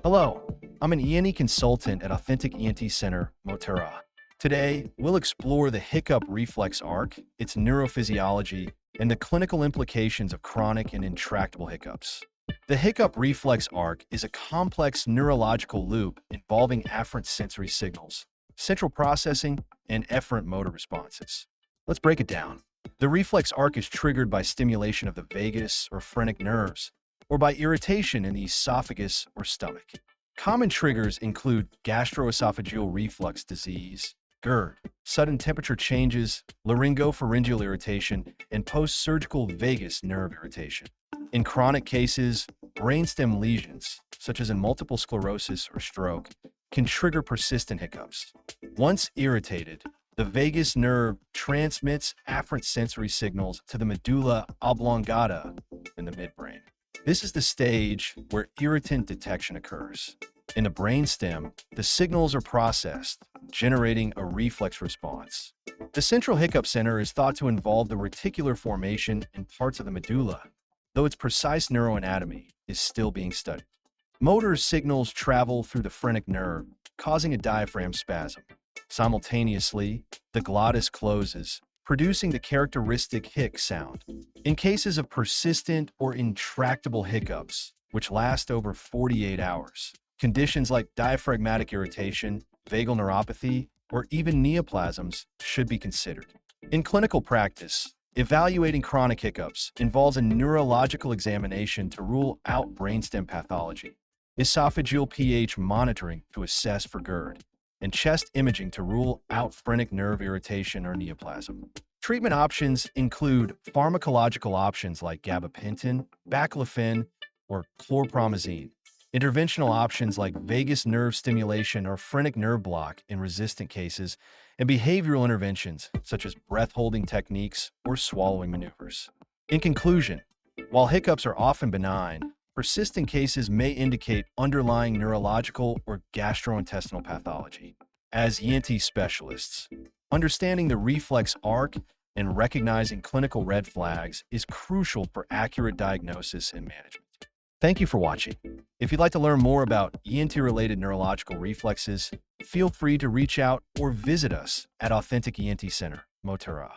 Hello, I'm an ENT consultant at Authentic ENT Center, Motera. Today, we'll explore the hiccup reflex arc, its neurophysiology, and the clinical implications of chronic and intractable hiccups. The hiccup reflex arc is a complex neurological loop involving afferent sensory signals, central processing, and efferent motor responses. Let's break it down. The reflex arc is triggered by stimulation of the vagus or phrenic nerves, or by irritation in the esophagus or stomach. Common triggers include gastroesophageal reflux disease, GERD, sudden temperature changes, laryngopharyngeal irritation, and post-surgical vagus nerve irritation. In chronic cases, brainstem lesions, such as in multiple sclerosis or stroke, can trigger persistent hiccups. Once irritated, the vagus nerve transmits afferent sensory signals to the medulla oblongata in the midbrain. This is the stage where irritant detection occurs. In the brainstem, the signals are processed, generating a reflex response. The central hiccup center is thought to involve the reticular formation in parts of the medulla, though its precise neuroanatomy is still being studied. Motor signals travel through the phrenic nerve, causing a diaphragm spasm. Simultaneously, the glottis closes, producing the characteristic hic sound. In cases of persistent or intractable hiccups, which last over 48 hours, conditions like diaphragmatic irritation, vagal neuropathy, or even neoplasms should be considered. In clinical practice, evaluating chronic hiccups involves a neurological examination to rule out brainstem pathology, esophageal pH monitoring to assess for GERD, and chest imaging to rule out phrenic nerve irritation or neoplasm. Treatment options include pharmacological options like gabapentin, baclofen, or chlorpromazine, interventional options like vagus nerve stimulation or phrenic nerve block in resistant cases, and behavioral interventions such as breath-holding techniques or swallowing maneuvers. In conclusion, while hiccups are often benign, persistent cases may indicate underlying neurological or gastrointestinal pathology. As ENT specialists, understanding the reflex arc and recognizing clinical red flags is crucial for accurate diagnosis and management. Thank you for watching. If you'd like to learn more about ENT-related neurological reflexes, feel free to reach out or visit us at Authentic ENT Center, Motera.